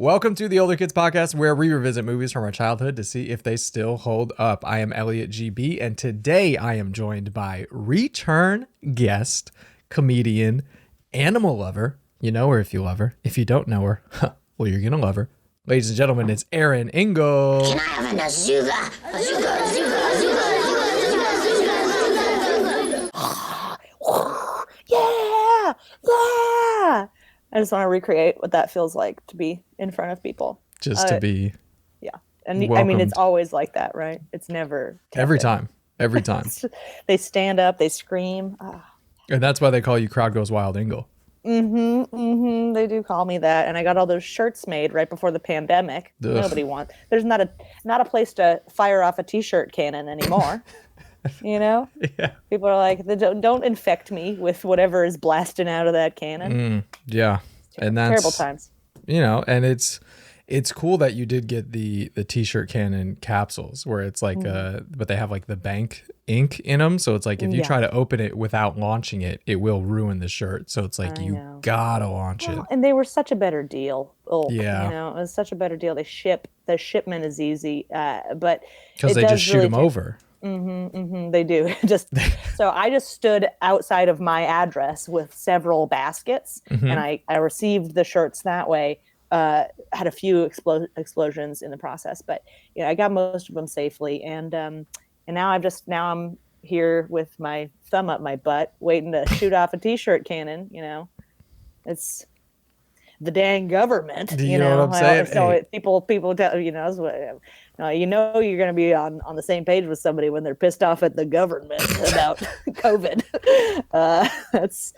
Welcome to the Older Kids Podcast, where we revisit movies from our childhood to see if they still hold up. I am Elliott GB, and today I am joined by return guest, comedian, animal lover. You know her if you love her. If you don't know her, well, you're going to love her. Ladies and gentlemen, it's Erin Ingle. Can I have an Azuga? Yeah! I just want to recreate what that feels like to be in front of people. Just to be Yeah. And welcomed. I mean, it's always like that, right? It's never Every tepid. time. They stand up, they scream. And that's why they call you Crowd Goes Wild Ingle. They do call me that. And I got all those shirts made right before the pandemic. Ugh. Nobody wants. There's not a place to fire off a t-shirt cannon anymore. You know? Yeah. People are like, don't infect me with whatever is blasting out of that cannon. Yeah. And that's Terrible times. You know, and it's cool that you did get the t-shirt cannon capsules where it's like but they have like the bank ink in them, so it's like if you try to open it without launching it, it will ruin the shirt. So it's like you gotta launch it. And they were such a better deal. Yeah. You know, it was such a better deal. The shipment is easy, but Because they just shoot them over. They do. So I just stood outside of my address with several baskets, and I received the shirts that way. Had a few explosions in the process, but you know, I got most of them safely, and now I'm here with my thumb up my butt, waiting to shoot off a t-shirt cannon. You know, it's the dang government. Do you know what I'm saying? So people tell you know. You know you're going to be on the same page with somebody when they're pissed off at the government about COVID. That's,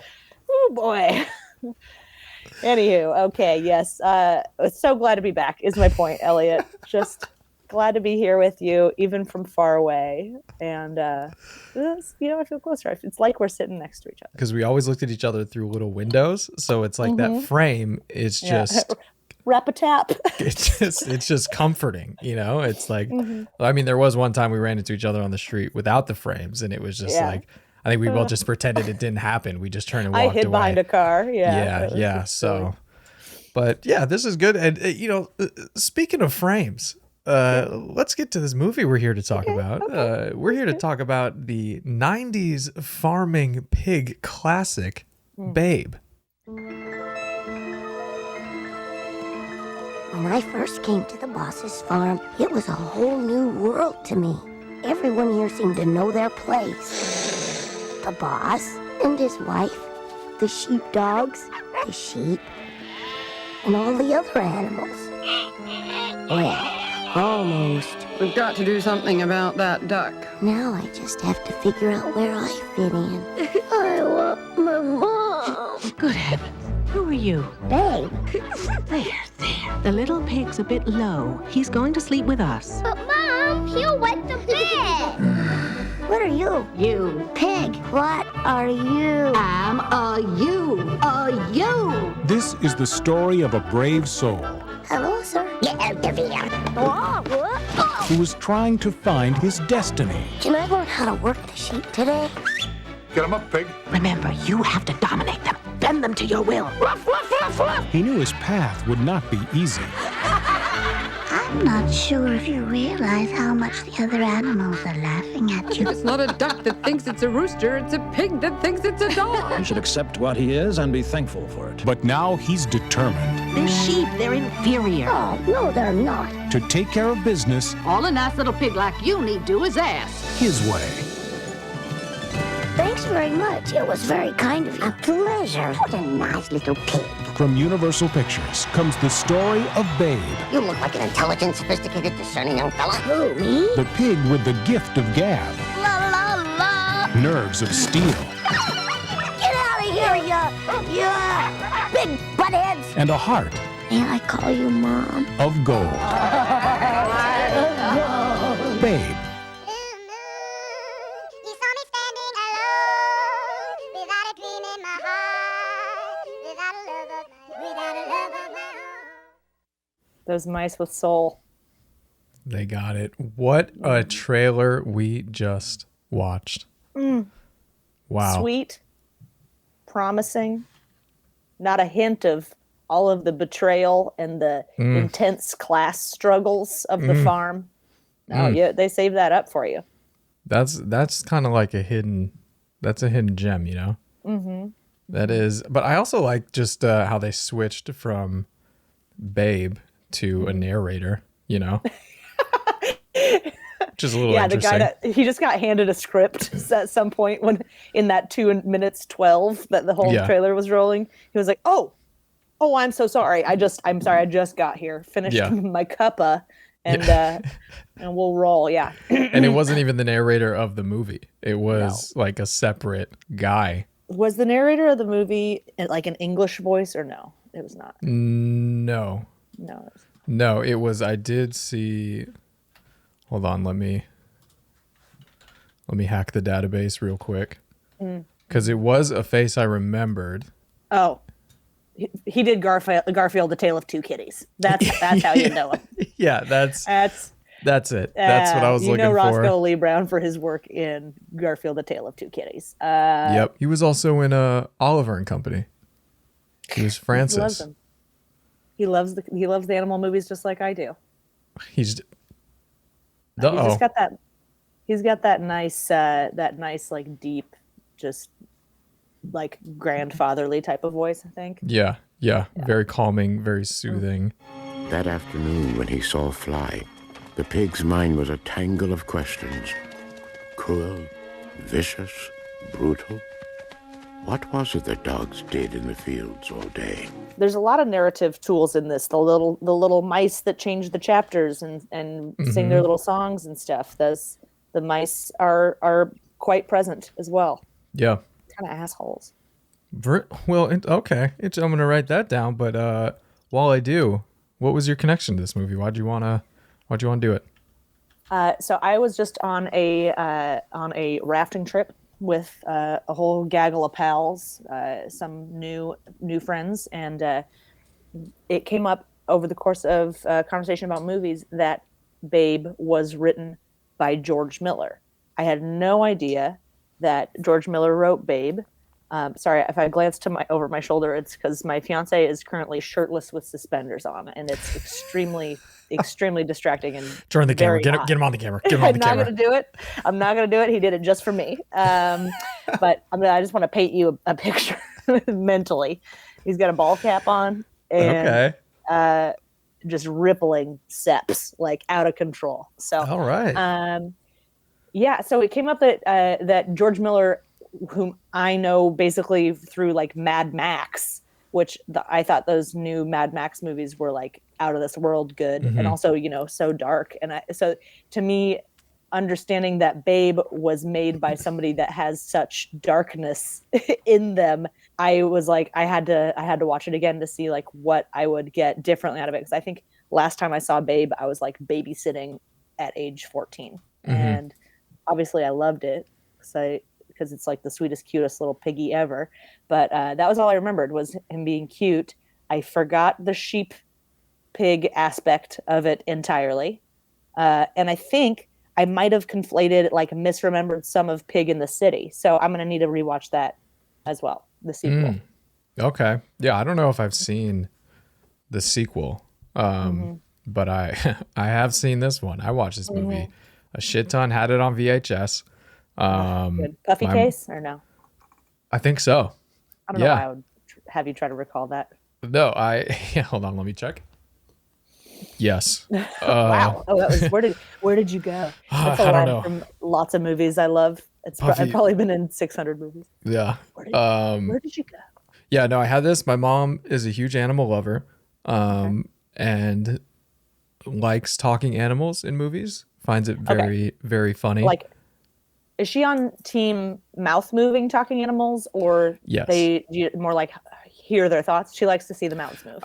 oh boy. Anywho, okay, yes. So glad to be back is my point, Elliott. Just glad to be here with you, even from far away. And, I feel closer. It's like we're sitting next to each other. Because we always looked at each other through little windows. So it's like that frame is just... Rap-a-tap. It's just comforting, you know? It's like, I mean, there was one time we ran into each other on the street without the frames, and it was just like, I think we both just pretended it didn't happen. We just turned and walked away. I hid behind a car. Yeah. So, but yeah, this is good. And, speaking of frames, let's get to this movie we're here to talk about. Okay. We're here to talk about the 90s farming pig classic, Babe. When I first came to the boss's farm, it was a whole new world to me. Everyone here seemed to know their place. The boss and his wife, the sheepdogs, the sheep, and all the other animals. Well, almost. We've got to do something about that duck. Now I just have to figure out where I fit in. I want my mom. Good heavens. Who are you? Babe. There. The little pig's a bit low. He's going to sleep with us. But Mom, he'll wet the bed. What are you? You. Pig. What are you? I'm a you. This is the story of a brave soul Hello, sir. Get out of here. who was trying to find his destiny. Can I learn how to work the sheep today? Get him up, pig. Remember, you have to dominate them. Bend them to your will. Ruff, ruff, ruff, ruff. He knew his path would not be easy. I'm not sure if you realize how much the other animals are laughing at you. It's not a duck that thinks it's a rooster, it's a pig that thinks it's a dog. He should accept what he is and be thankful for it. But now he's determined They're sheep. They're inferior. Oh, no, they're not. to take care of business All a nice little pig like you need do is ask. his way. Thanks very much. It was very kind of you. A pleasure. What a nice little pig. From Universal Pictures comes the story of Babe, You look like an intelligent, sophisticated, discerning young fella. Who, me? the pig with the gift of gab, La la la. nerves of steel, Get out of here, you big buttheads. and a heart May I call you Mom? of gold. Babe, You saw me standing alone, without a dream in my heart, without a love of my own. Those mice with soul. They got it. What a trailer we just watched. Wow. Sweet, promising, not a hint of all of the betrayal and the intense class struggles of the farm. No, yeah, they save that up for you. That's kind of like a hidden gem, you know? Mm-hmm. That is, but I also like just how they switched from Babe to a narrator, you know? Which is a little interesting. The guy he just got handed a script at some point when in that 2 minutes 12 that the whole trailer was rolling. He was like, oh, I'm so sorry. I'm sorry. I just got here, finished my cuppa, and we'll roll. Yeah. And it wasn't even the narrator of the movie. It was like a separate guy. Was the narrator of the movie like an English voice or no? It was not. No. No, it was. I did see. Hold on, let me hack the database real quick, because it was a face I remembered. Oh, he did Garfield, A Tale of Two Kitties. That's how you know him. Yeah, that's it. That's what I was looking for. You know Roscoe Lee Brown for his work in Garfield, A Tale of Two Kitties. Yep, he was also in Oliver and Company. He was Francis. He loves him. He loves the animal movies just like I do. He's just got that. He's got that nice like deep, just like grandfatherly type of voice. I think. Yeah. Very calming, very soothing. That afternoon, when he saw Fly, the pig's mind was a tangle of questions: cruel, vicious, brutal. What was it that dogs did in the fields all day? There's a lot of narrative tools in this. The little mice that change the chapters and sing their little songs and stuff. The mice are quite present as well. Yeah. Kind of assholes. Well, okay. I'm gonna write that down. But while I do, what was your connection to this movie? Why'd you wanna do it? So I was just on a rafting trip with a whole gaggle of pals, some new friends, and it came up over the course of a conversation about movies that Babe was written by George Miller. I had no idea that George Miller wrote Babe. Sorry, if I glanced over my shoulder, it's because my fiance is currently shirtless with suspenders on, and it's extremely distracting and turn the camera. Get hot. him on the camera. Get him on the camera. I'm not gonna do it. He did it just for me. But I just want to paint you a picture mentally. He's got a ball cap on and just rippling seps, like out of control. So all right. So it came up that George Miller, whom I know basically through like Mad Max, which I thought those new Mad Max movies were like out of this world good, and also so dark. And so to me, understanding that Babe was made by somebody that has such darkness in them, I was like, I had to watch it again to see like what I would get differently out of it, because I think last time I saw Babe, I was like babysitting at age 14, and obviously I loved it because it's like the sweetest, cutest little piggy ever. But that was all I remembered, was him being cute. I forgot the sheep pig aspect of it entirely. And I think I might have misremembered some of Pig in the City. So I'm going to need to rewatch that as well, the sequel. Okay. Yeah, I don't know if I've seen the sequel, but I have seen this one. I watched this movie a shit ton, had it on VHS. Good. Puffy case or no? I think so. I don't know why I would have you try to recall that. No, hold on, let me check. Yes. Wow. Oh, that was where did you go? That's a line from lots of movies I love. I've probably been in 600 movies. Yeah. Where did you go? Yeah, no, I had this. My mom is a huge animal lover, and likes talking animals in movies. Finds it very, very funny. Like, is she on team mouth moving talking animals, or yes, do you more like hear their thoughts? She likes to see the mouths move.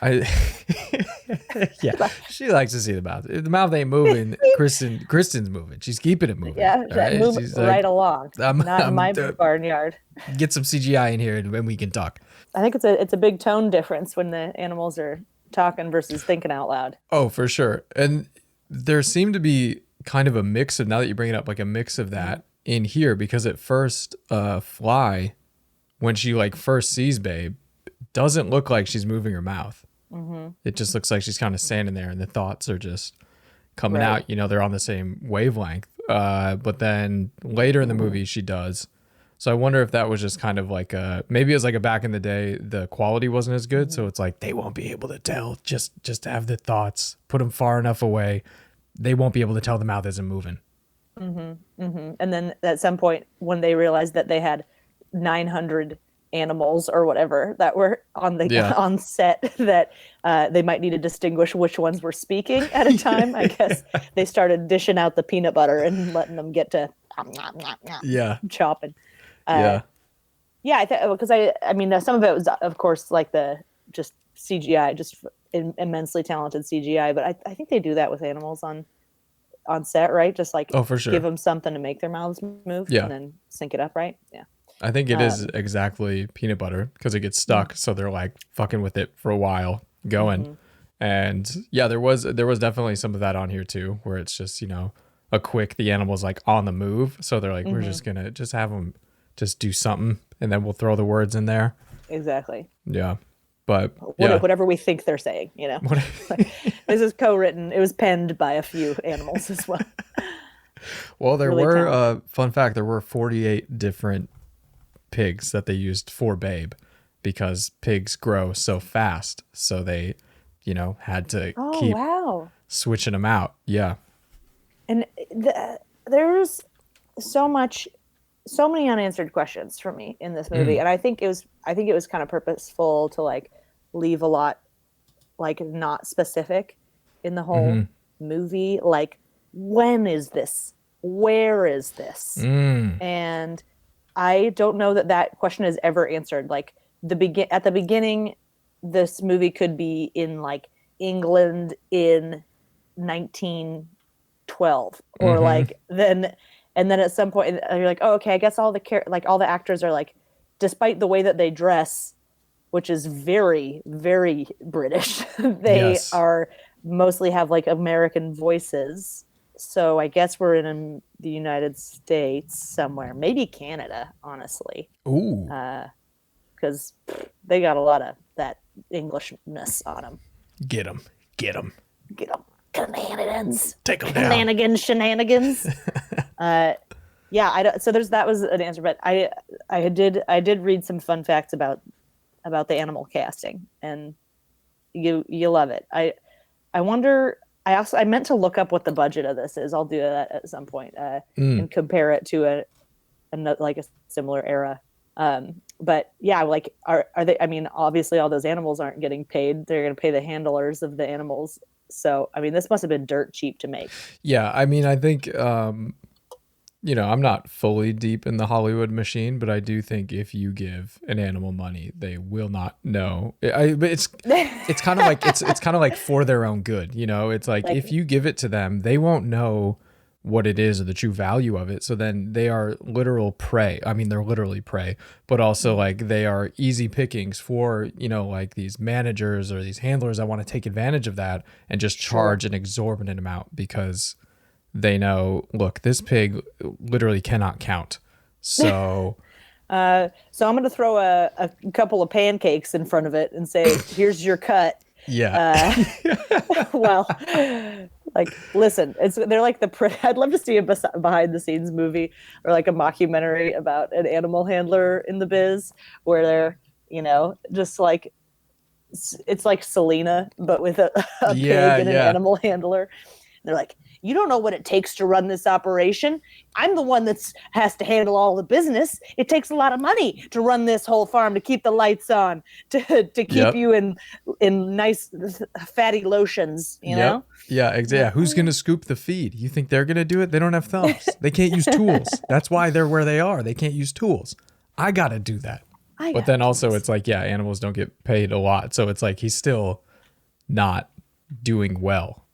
Yeah, she likes to see the mouth. If the mouth ain't moving, Kristen's moving. She's keeping it moving. Yeah, right? move right along. Not in my barnyard. Get some CGI in here and we can talk. I think it's a big tone difference when the animals are talking versus thinking out loud. Oh, for sure. And there seemed to be kind of a mix of, now that you bring it up, like a mix of that in here, because at first Fly, when she like first sees Babe, doesn't look like she's moving her mouth. It just looks like she's kind of standing there and the thoughts are just coming Right. out. You know, they're on the same wavelength. But then later in the movie, she does. So I wonder if that was just kind of like maybe it was like a back in the day, the quality wasn't as good. So it's like, they won't be able to tell. Just have the thoughts, put them far enough away. They won't be able to tell the mouth isn't moving. And then at some point when they realized that they had 900 animals or whatever that were on the Yeah. on set, that they might need to distinguish which ones were speaking at a time. I guess they started dishing out the peanut butter and letting them get to Yeah. chopping. Yeah. Yeah, I think because I mean some of it was of course like the just CGI, just immensely talented CGI, but I think they do that with animals on set, right? Just like Oh, for sure. give them something to make their mouths move, Yeah. and then sync it up, right? Yeah. I think it is exactly peanut butter because it gets stuck. So they're like fucking with it for a while going. And yeah, there was definitely some of that on here too, where it's just, you know, the animal's like on the move. So they're like, we're just going to just have them just do something and then we'll throw the words in there. Exactly. Yeah. But yeah. Whatever we think they're saying, you know. This is co-written. It was penned by a few animals as well. Well, there Really were, talented. fun fact, there were 48 different pigs that they used for Babe because pigs grow so fast. So they, you know, had to Oh keep wow! switching them out. Yeah. And there's so many unanswered questions for me in this movie, and I think it was kind of purposeful to like leave a lot like not specific in the whole movie. Like, when is this? Where is this? And I don't know that question is ever answered. Like at the beginning, this movie could be in like England in 1912, or like then at some point you're like, oh, okay, I guess all the actors are like, despite the way that they dress, which is very, very British, they Yes. are mostly have like American voices. So I guess we're in the United States somewhere, maybe Canada, honestly, Ooh. because they got a lot of that Englishness on them. Get them. Get them, shenanigans, Take them down. shenanigans. Yeah, I don't. So that was an answer, but I did read some fun facts about the animal casting, and you love it. I wonder. I meant to look up what the budget of this is. I'll do that at some point and compare it to a similar era. But yeah, like are they? I mean, obviously, all those animals aren't getting paid. They're going to pay the handlers of the animals. So I mean, this must have been dirt cheap to make. Yeah. I mean, I think, you know, I'm not fully deep in the Hollywood machine, but I do think if you give an animal money, they will not know. But it's kind of like it's kind of like for their own good, you know. It's like if you give it to them, they won't know what it is or the true value of it. So then they are literal prey. I mean, they're literally prey, but also like they are easy pickings for, you know, like these managers or these handlers that want to take advantage of that and just charge an exorbitant amount because they know, look, this pig literally cannot count. So So I'm going to throw a couple of pancakes in front of it and say, "Here's your cut." yeah. Well, like, listen, they're like I'd love to see a behind the scenes movie or like a mockumentary about an animal handler in the biz, where they're, you know, just like it's like Selena, but with a pig and an animal handler. They're like, you don't know what it takes to run this operation. I'm the one that has to handle all the business. It takes a lot of money to run this whole farm, to keep the lights on, to keep you in nice fatty lotions, you know? Yeah. Who's going to scoop the feed? You think they're going to do it? They don't have thumbs. They can't use tools. That's why they're where they are. They can't use tools. I got to do that. But then also it's like, yeah, animals don't get paid a lot. So it's like he's still not doing well,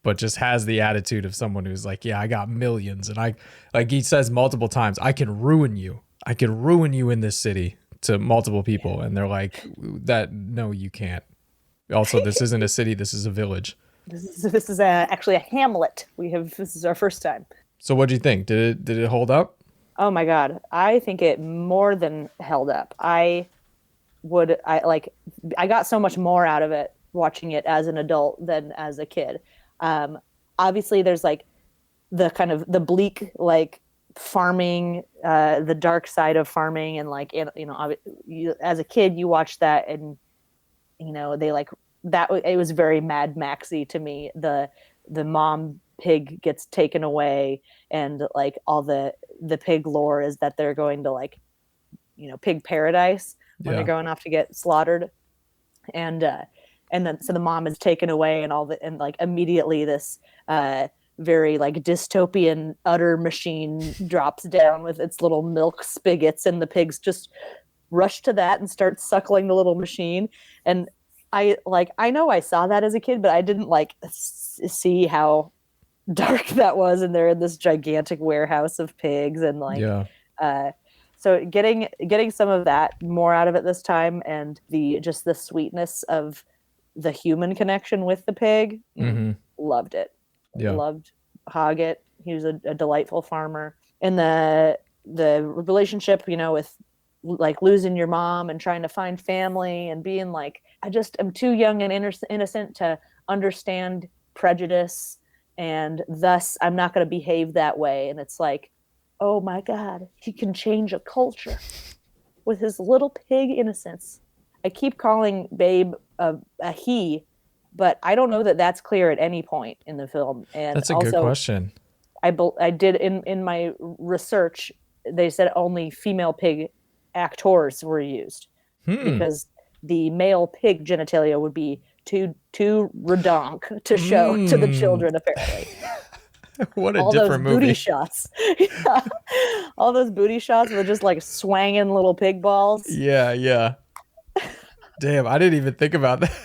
but just has the attitude of someone who's like, yeah, I got millions. And I, like he says multiple times, I can ruin you. I can ruin you in this city to multiple people. And they're like, no, you can't. Also, this isn't a city. This is a village. This is actually a hamlet. This is our first time. So what do you think? Did it hold up? Oh my God. I think it more than held up. I got so much more out of it watching it as an adult than as a kid. Obviously there's like the kind of the bleak, like farming, the dark side of farming, and like, as a kid you watch that, and they like that. It was very Mad Maxy to me. The mom pig gets taken away, and like all the pig lore is that they're going to like, pig paradise when they're going off to get slaughtered, and then so the mom is taken away, and and like immediately this very like dystopian utter machine drops down with its little milk spigots, and the pigs just rush to that and start suckling the little machine. And I know I saw that as a kid, but I didn't like see how dark that was, and they're in this gigantic warehouse of pigs, and like so getting some of that more out of it this time, and the sweetness of the human connection with the pig. Loved it. Loved Hoggett. He was a delightful farmer. And the relationship, with like losing your mom and trying to find family and being like, I just am too young and innocent to understand prejudice, and thus I'm not going to behave that way. And it's like, oh my God, he can change a culture with his little pig innocence. I keep calling Babe a he, but I don't know that that's clear at any point in the film. And that's a also, good question. I did in my research, they said only female pig actors were used because the male pig genitalia would be too redonk to show to the children, apparently. What a all different those movie. Booty shots. All those booty shots were just like swanging little pig balls. Yeah. Damn, I didn't even think about that.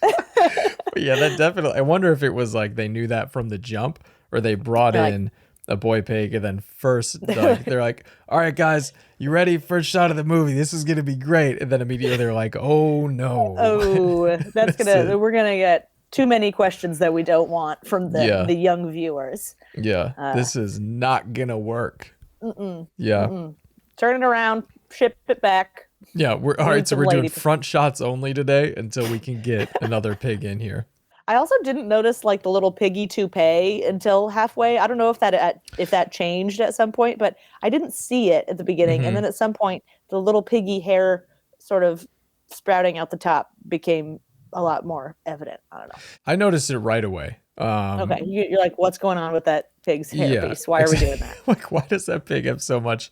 But yeah, that definitely. I wonder if it was like they knew that from the jump, or they brought in a boy pig, and then first they're like, all right, guys, you ready? First shot of the movie. This is gonna be great. And then immediately they're like, oh no. Oh, we're gonna get too many questions that we don't want from the young viewers. Yeah, this is not gonna work. Turn it around, ship it back. Yeah, we're all right. So we're doing front shots only today until we can get another pig in here. I also didn't notice like the little piggy toupee until halfway. I don't know if that changed at some point, but I didn't see it at the beginning. And then at some point, the little piggy hair sort of sprouting out the top became a lot more evident. I don't know. I noticed it right away. Okay, you're like, what's going on with that pig's hair piece? Why are we doing that? Like, why does that pig have so much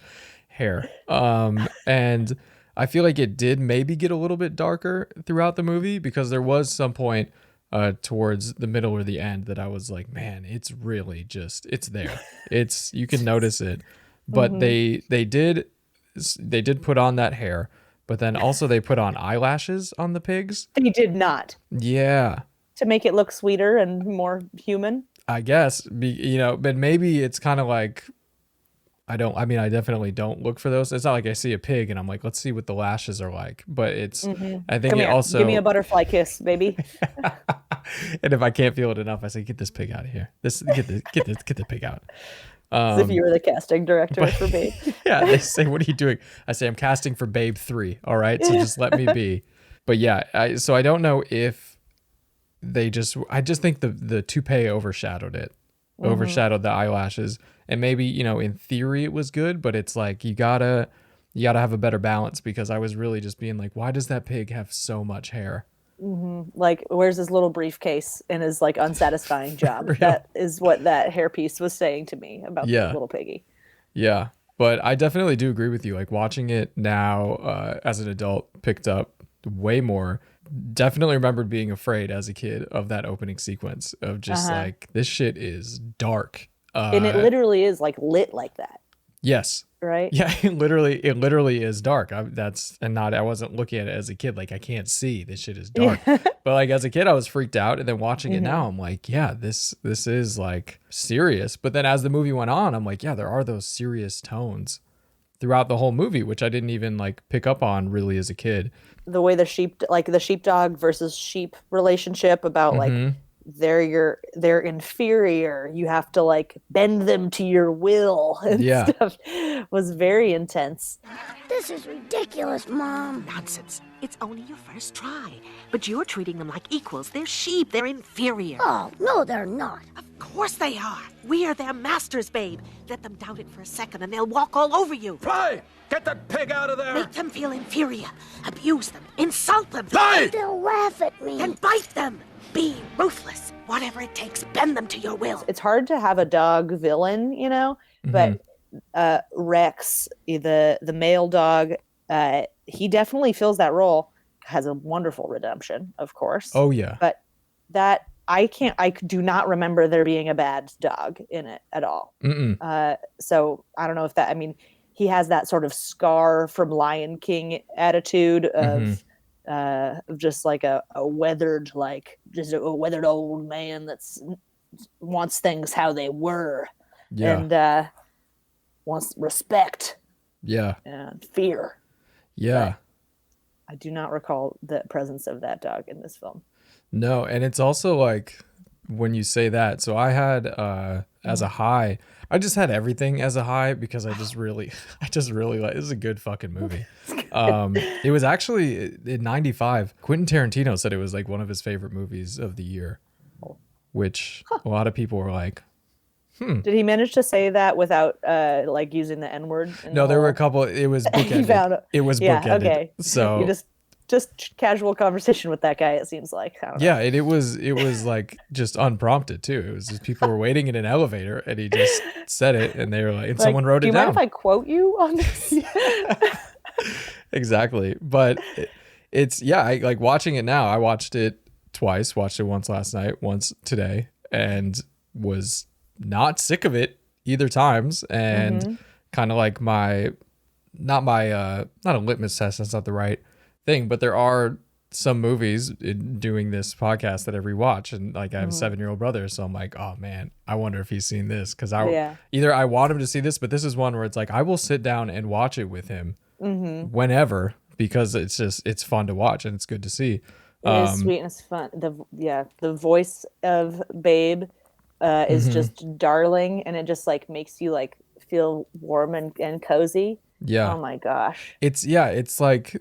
hair? And I feel like it did maybe get a little bit darker throughout the movie, because there was some point towards the middle or the end that I was like, man, it's really just, it's there. You can notice it. But they did put on that hair, but then also they put on eyelashes on the pigs. They did not. Yeah. To make it look sweeter and more human, I guess. But maybe it's kind of like, I definitely don't look for those. It's not like I see a pig and I'm like, let's see what the lashes are like. But it's, I think also. Give me a butterfly kiss, baby. And if I can't feel it enough, I say, get this pig out of here. Get the pig out. As if you were the casting director for Babe. Yeah, they say, what are you doing? I say, I'm casting for Babe 3. All right, so just let me be. But yeah, so I don't know if I just think the toupee overshadowed it. Overshadowed the eyelashes. And maybe, in theory it was good, but it's like you gotta have a better balance, because I was really just being like, why does that pig have so much hair? Like, where's his little briefcase in his like unsatisfying job? That is what that hairpiece was saying to me about the little piggy. Yeah, but I definitely do agree with you. Like, watching it now as an adult, picked up way more. Definitely remembered being afraid as a kid of that opening sequence of just like, this shit is dark. And it literally is like lit like that. Yes. Right? Yeah, it literally is dark. I wasn't looking at it as a kid like, I can't see, this shit is dark. But like as a kid I was freaked out, and then watching it now I'm like, yeah, this is like serious. But then as the movie went on, I'm like, yeah, there are those serious tones throughout the whole movie, which I didn't even like pick up on really as a kid. The way the sheepdog versus sheep relationship about like they're inferior. You have to like bend them to your will and Yeah. stuff. Was very intense. This is ridiculous, Mom. Nonsense. It's only your first try. But you're treating them like equals. They're sheep. They're inferior. Oh, no, they're not. Of course they are. We're their masters, babe. Let them doubt it for a second and they'll walk all over you. Fly! Get that pig out of there! Make them feel inferior. Abuse them. Insult them. Fly! They'll laugh at me. Then bite them. Be ruthless. Whatever it takes, bend them to your will. It's hard to have a dog villain, you know, but Rex, the male dog, he definitely fills that role. Has a wonderful redemption, of course. Oh yeah. But that I do not remember there being a bad dog in it at all. So I don't know if that, I mean, he has that sort of Scar from Lion King attitude of just like a weathered, like just a weathered old man that's wants things how they were. Yeah. And wants respect Yeah. and fear. Yeah. I do not recall the presence of that dog in this film. No, and it's also like when you say that. So I had as a high, I just had everything as a high because I just really like this is a good fucking movie. It was actually in 95. Quentin Tarantino said it was like one of his favorite movies of the year, which a lot of people were like, Did he manage to say that without like using the N-word? No, there were a couple. It was bookended. It was bookended. Okay. So you just casual conversation with that guy. It seems like. I don't know. yeah, and it was like just unprompted too. It was just people were waiting in an elevator, and he just said it, and they were like, and someone wrote it down. Do you mind if I quote you on this? Exactly, but it's I like watching it now. I watched it twice. Watched it once last night, once today, and was not sick of it either times. And kind of like not a litmus test. That's not the right thing, but there are some movies in doing this podcast that I rewatch, and like I have a 7-year-old brother, so I'm like, oh man, I wonder if he's seen this, because either I want him to see this, but this is one where it's like I will sit down and watch it with him whenever, because it's fun to watch and it's good to see. It is sweet and it's fun. The voice of Babe is just darling, and it just like makes you like feel warm and cozy. Yeah. Oh my gosh. It's like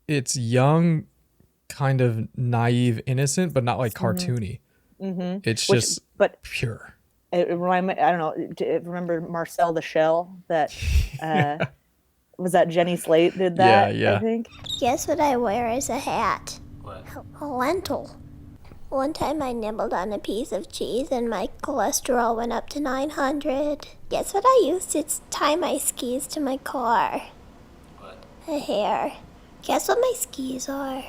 it's young, kind of naive, innocent, but not like cartoony. It's just pure. It reminded me, I don't know, remember Marcel the Shell? That was that Jenny Slate did that, Yeah. I think? Guess what I wear as a hat? What? A lentil. One time I nibbled on a piece of cheese and my cholesterol went up to 900. Guess what I used to tie my skis to my car? What? A hair. Guess what my skis are?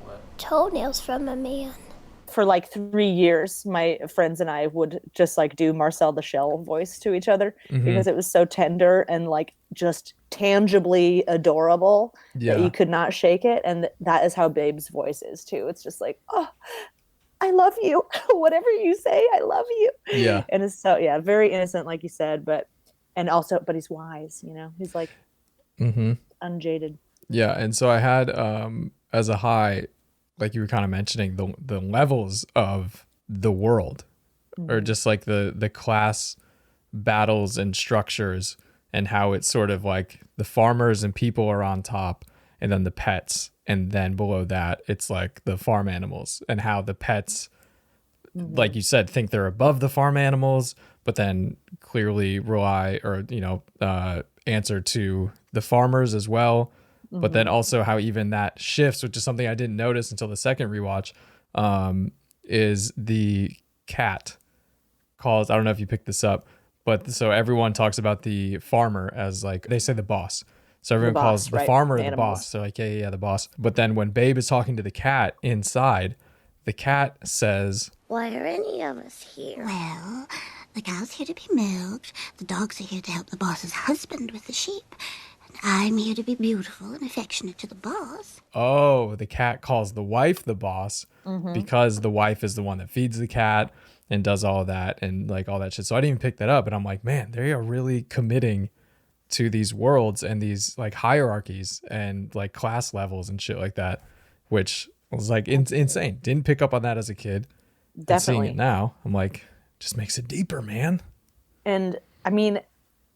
What? Toenails from a man. For like 3 years, my friends and I would just like do Marcel the Shell voice to each other because it was so tender and like just tangibly adorable that you could not shake it. And that is how Babe's voice is too. It's just like, oh, I love you. Whatever you say, I love you. Yeah. And it's so, very innocent, like you said, but he's wise, you know, he's like unjaded. Yeah. And so I had, as a high, like you were kind of mentioning, the levels of the world, or just like the class battles and structures, and how it's sort of like the farmers and people are on top, and then the pets, and then below that it's like the farm animals, and how the pets, like you said, think they're above the farm animals, but then clearly rely or answer to the farmers as well. But then also how even that shifts, which is something I didn't notice until the second rewatch, is the cat calls, I don't know if you picked this up, but so everyone talks about the farmer as like, they say the boss. So everyone calls the farmer the boss. They're like, yeah, the boss. But then when Babe is talking to the cat inside, the cat says, Why are any of us here? Well, the cow's here to be milked, the dogs are here to help the boss's husband with the sheep, and I'm here to be beautiful and affectionate to the boss. oh, the cat calls the wife the boss because the wife is the one that feeds the cat and does all that and like all that shit. So I didn't even pick that up. And I'm like, man, they are really committing to these worlds and these like hierarchies and like class levels and shit like that, which was like insane. Didn't pick up on that as a kid. And seeing Definitely. it now, I'm like, just makes it deeper, man. And I mean,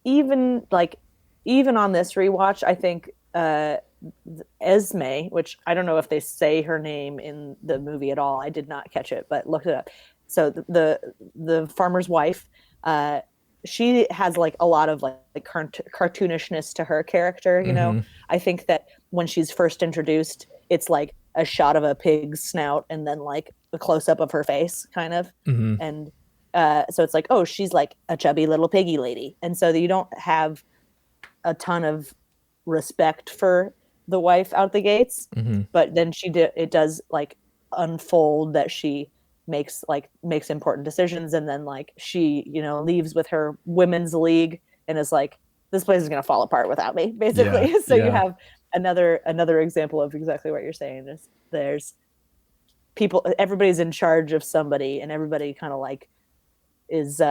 even on this rewatch, I think Esme, which I don't know if they say her name in the movie at all. I did not catch it, but looked it up. So the farmer's wife, she has like a lot of like cartoonishness to her character. You know, I think that when she's first introduced, it's like a shot of a pig's snout and then like a close up of her face, kind of, and so it's like, oh, she's like a chubby little piggy lady, and so you don't have a ton of respect for the wife out the gates, but then it does like unfold that she makes important decisions, and then like she leaves with her women's league and is like, this place is going to fall apart without me, basically. So you have another example of exactly what you're saying. Is there's people, everybody's in charge of somebody, and everybody kind of like is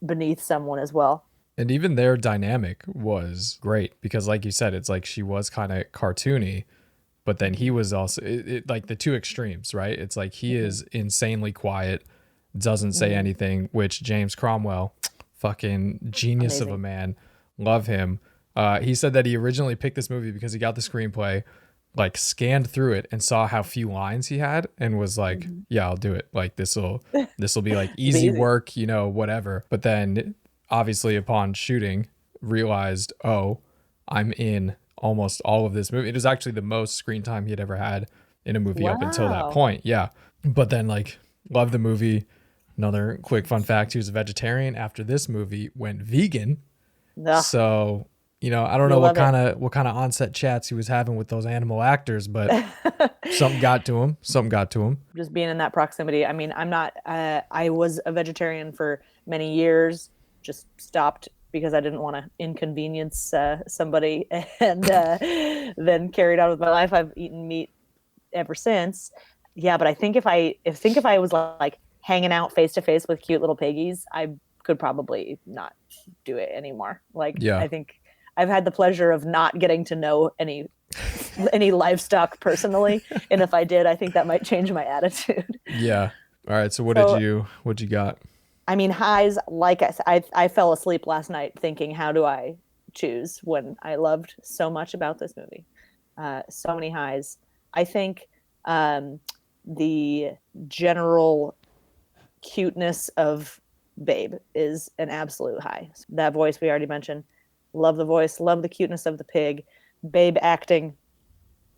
beneath someone as well. And even their dynamic was great because, like you said, it's like she was kind of cartoony, but then he was also like the two extremes, right? It's like he is insanely quiet, doesn't say anything, which James Cromwell, fucking genius of a man, love him. He said that he originally picked this movie because he got the screenplay, like scanned through it and saw how few lines he had and was like, yeah, I'll do it. Like this'll be like easy work, whatever. But then obviously upon shooting realized, oh, I'm in almost all of this movie. It was actually the most screen time he had ever had in a movie up until that point. Yeah. But then like loved the movie. Another quick fun fact, he was a vegetarian. After this movie went vegan. So, I don't know what kind of on-set chats he was having with those animal actors, but something got to him. Just being in that proximity. I mean, I was a vegetarian for many years, just stopped because I didn't want to inconvenience somebody, and then carried on with my life. I've eaten meat ever since. Yeah, but I think if I was like hanging out face to face with cute little piggies, I could probably not do it anymore. Like, I think I've had the pleasure of not getting to know any livestock personally, and if I did, I think that might change my attitude. Yeah. All right. So what'd you got? I mean, highs, like I fell asleep last night thinking, how do I choose when I loved so much about this movie? So many highs. I think the general cuteness of Babe is an absolute high. That voice we already mentioned. Love the voice. Love the cuteness of the pig. Babe acting,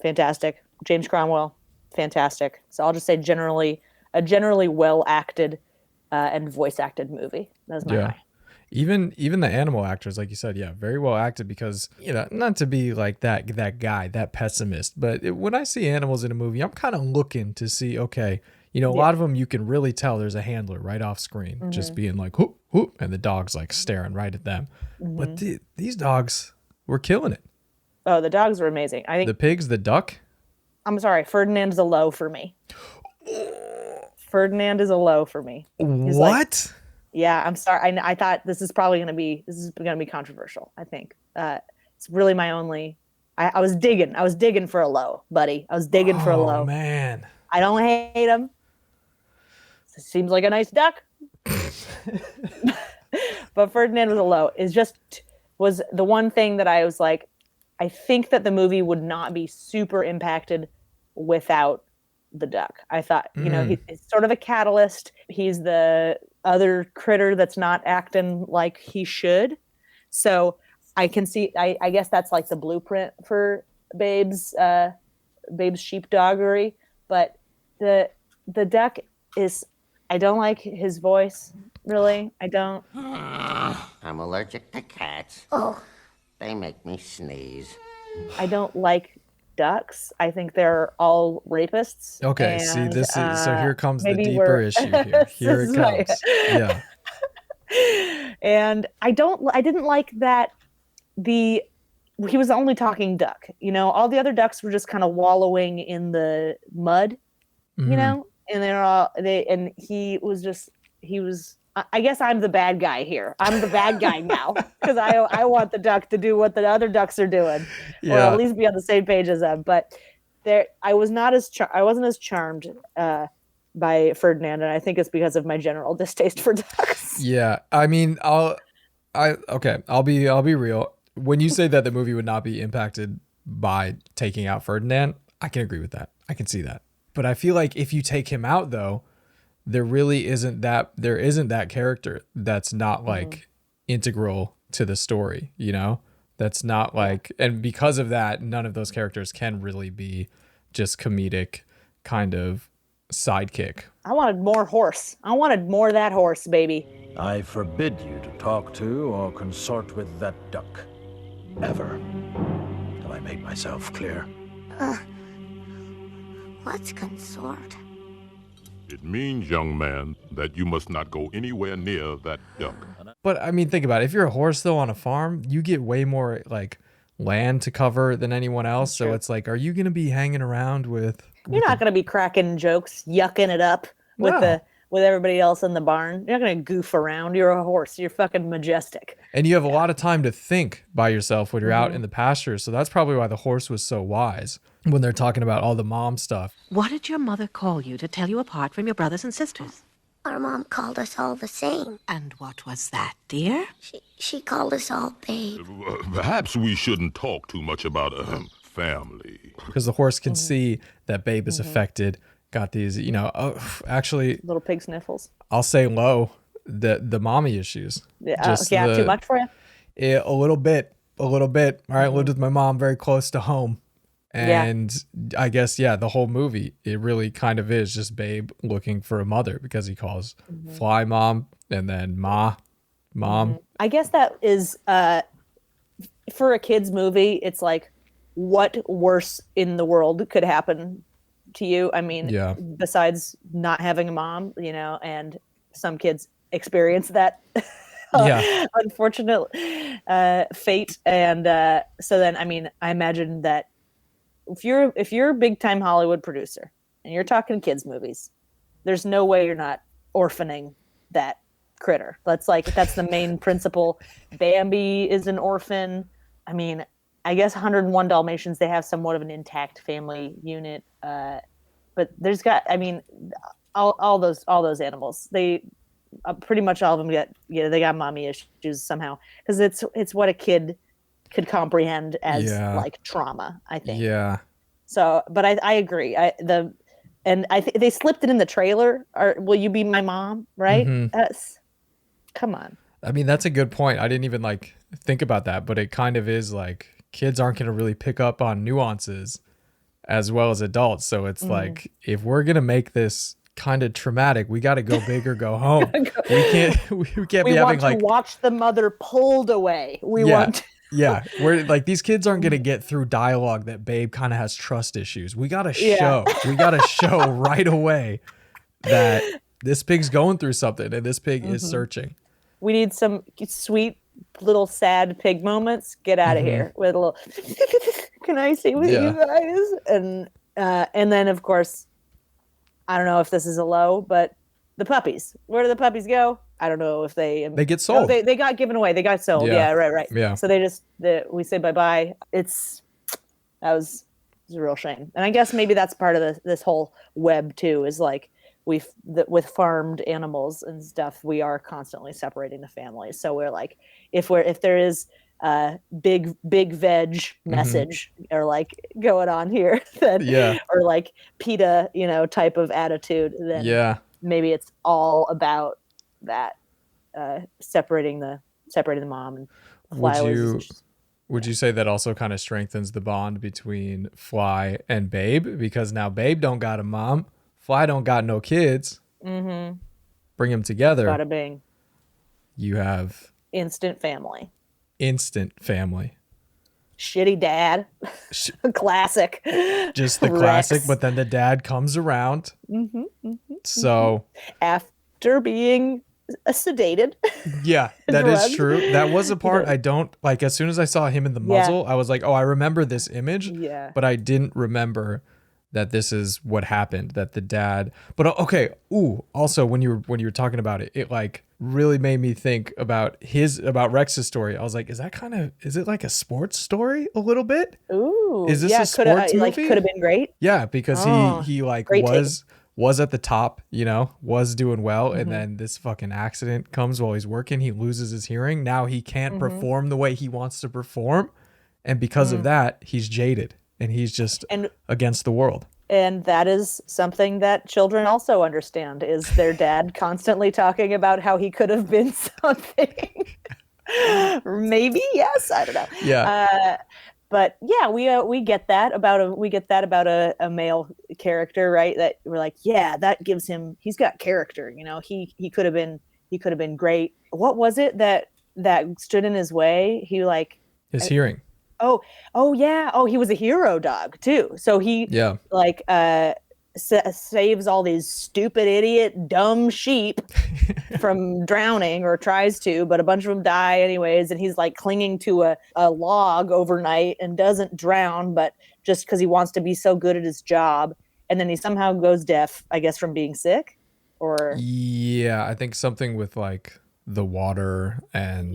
fantastic. James Cromwell, fantastic. So I'll just say a generally well acted and voice acted movie. That's my high. Even the animal actors, like you said, very well acted because, not to be like that guy, that pessimist, but when I see animals in a movie, I'm kind of looking to see, okay, a lot of them you can really tell there's a handler right off screen, just being like, whoop, whoop, and the dog's like staring right at them. But these dogs were killing it. Oh, the dogs were amazing. I think the pigs, the duck. I'm sorry, Ferdinand's a low for me. Ferdinand is a low for me. He's what? Like, yeah, I'm sorry. I thought this is going to be controversial. I think it's really my only. I was digging for a low, buddy. I was digging for a low. Oh man, I don't hate him. Seems like a nice duck. But Ferdinand was a low. Was the one thing that I was like, I think that the movie would not be super impacted without the duck. I thought, he's sort of a catalyst. He's the other critter that's not acting like he should. So I can see, I guess that's like the blueprint for Babe's sheepdoggery. But the duck is, I don't like his voice, really. I don't. I'm allergic to cats. Oh. They make me sneeze. I don't like ducks. I think they're all rapists. Okay, see, this is, so here comes the deeper issue here. Here it comes. Yeah. And I didn't like that he was only talking duck. All the other ducks were just kind of wallowing in the mud, and he was, I guess I'm the bad guy here. I'm the bad guy now because I want the duck to do what the other ducks are doing, or at least be on the same page as them. But I wasn't as charmed by Ferdinand, and I think it's because of my general distaste for ducks. Yeah, I mean, I'll be real. When you say that the movie would not be impacted by taking out Ferdinand, I can agree with that. I can see that. But I feel like if you take him out, though, there isn't that character that's not like integral to the story, you know? That's not like, and because of that, none of those characters can really be just comedic kind of sidekick. I wanted more horse. I wanted more of that horse, baby. I forbid you to talk to or consort with that duck. Ever. Have I made myself clear? What's consort? It means, young man, that you must not go anywhere near that duck. But I mean, think about it. If you're a horse though on a farm, you get way more like land to cover than anyone else. So it's like, are you going to be hanging around with? You're not going to be cracking jokes, yucking it up with everybody else in the barn. You're not going to goof around. You're a horse. You're fucking majestic. And you have a lot of time to think by yourself when you're out in the pasture. So that's probably why the horse was so wise when they're talking about all the mom stuff. What did your mother call you to tell you apart from your brothers and sisters? Our mom called us all the same. And what was that, dear? She called us all babe. Perhaps we shouldn't talk too much about family. Because the horse can see that Babe is affected. Got these, actually... Little pig sniffles. I'll say low, the mommy issues. Yeah, too much for you? Yeah, a little bit. All right, lived with my mom very close to home. And I guess, the whole movie, it really kind of is just Babe looking for a mother because he calls Fly mom and then mom. I guess that is, for a kid's movie, it's like, what worse in the world could happen to you? I mean, besides not having a mom, and some kids experience that unfortunate fate. And so then, I mean, I imagine that if you're a big time Hollywood producer and you're talking kids movies, there's no way you're not orphaning that critter. That's the main principle. Bambi is an orphan. I mean, I guess 101 Dalmatians, they have somewhat of an intact family unit. But there's all those animals, they pretty much all of them they got mommy issues somehow, because it's what a kid could comprehend as like trauma, I think. Yeah. So, but I agree. I think they slipped it in the trailer. Will you be my mom? Right? Come on. I mean, that's a good point. I didn't even think about that, but it kind of is like kids aren't going to really pick up on nuances as well as adults. So it's like, if we're going to make this kind of traumatic, we got to go big or go home. We can't be having to watch the mother pulled away. We're like, these kids aren't going to get through dialogue that Babe kind of has trust issues. We got to show right away that this pig's going through something and this pig is searching. We need some sweet little sad pig moments. Get out of here with a little can I see with you guys? And then of course, I don't know if this is a low, but the puppies. Where do the puppies go? I don't know if they get sold. They got given away. They got sold. Yeah, right. Yeah. So we say bye-bye. That was a real shame. And I guess maybe that's part of this whole web too, is like with farmed animals and stuff, we are constantly separating the families. So we're like, if there is a big veg message or like going on here, then or like PETA, type of attitude, then maybe it's all about that, separating the mom and Fly. Would you say that also kind of strengthens the bond between Fly and Babe, because now Babe don't got a mom, Fly don't got no kids. Bring them together. Bada bing. You have instant family. Shitty dad. Classic. Just the classic, but then the dad comes around. So after being sedated. Yeah, that is true. That was a part I don't like. As soon as I saw him in the muzzle, I was like, oh, I remember this image. Yeah. But I didn't remember that this is what happened, that the dad. But okay. Ooh, also when you were talking about it, it like really made me think about Rex's story. I was like, is it like a sports story a little bit? Ooh. Is this a sports movie? Could have been great. Yeah, because he like was at the top, was doing well, and then this fucking accident comes while he's working. He loses his hearing. Now he can't perform the way he wants to perform, and because of that, he's jaded and he's just against the world. And that is something that children also understand, is their dad constantly talking about how he could have been something. Maybe, yes, I don't know. Yeah. But yeah, we get that about a male character, right? That we're like, yeah, that gives him, he's got character, he could have been great. What was it that stood in his way? His hearing. Oh yeah. Oh, he was a hero dog too. So he saves all these stupid, idiot, dumb sheep from drowning, or tries to, but a bunch of them die anyways. And he's like clinging to a log overnight and doesn't drown, but just because he wants to be so good at his job. And then he somehow goes deaf, I guess, from being sick, or yeah, I think something with like the water and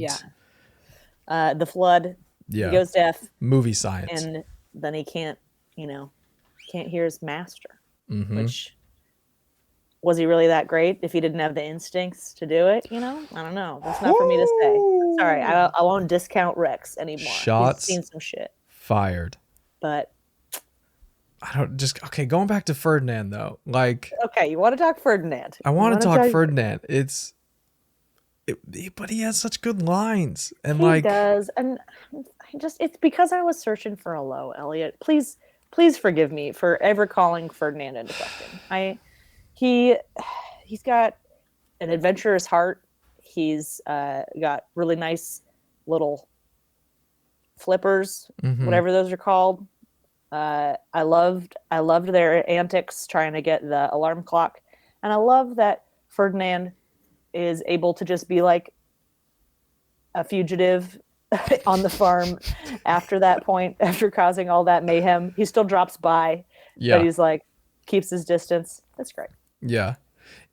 the flood. Yeah. He goes deaf. Movie science. And then he can't hear his master. Which, was he really that great if he didn't have the instincts to do it? I don't know. That's not for me to say. Sorry, I won't discount Rex anymore. Shots He's seen some shit. Fired. But going back to Ferdinand though. Okay, you want to talk Ferdinand. I want to talk Ferdinand. But he has such good lines. And he does. And it's because I was searching for a low, Elliott. Please forgive me for ever calling Ferdinand into question. He's got an adventurous heart. He's got really nice little flippers, whatever those are called. I loved their antics trying to get the alarm clock, and I love that Ferdinand is able to just be like a fugitive on the farm after that point, after causing all that mayhem. He still drops by, but he's like, keeps his distance. That's great. Yeah.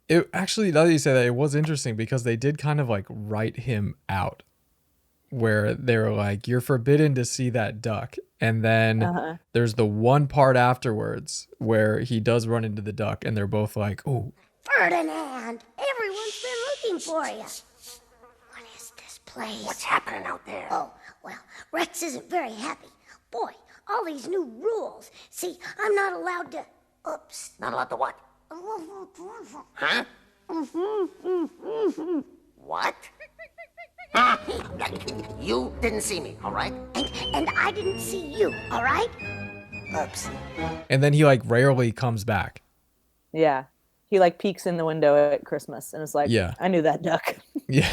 It actually, now that you say that, it was interesting because they did kind of like write him out, where they were like, you're forbidden to see that duck. And then there's the one part afterwards where he does run into the duck and they're both like, oh, Ferdinand, everyone's been looking for you. What is this place? What's happening out there? Oh, well, Rex isn't very happy. Boy, all these new rules. See, I'm not allowed to... Oops. Not allowed to what? Huh? What? You didn't see me, all right? And I didn't see you, all right? Oops. And then he like rarely comes back. Yeah. He like peeks in the window at Christmas and is like, I knew that duck. Yeah.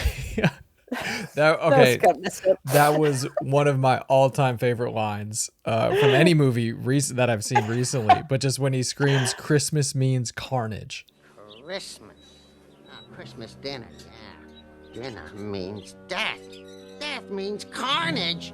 That was one of my all-time favorite lines from any movie that I've seen recently. But just when he screams, "Christmas means carnage." Christmas. Christmas dinner, yeah. Dinner means death. Death means carnage.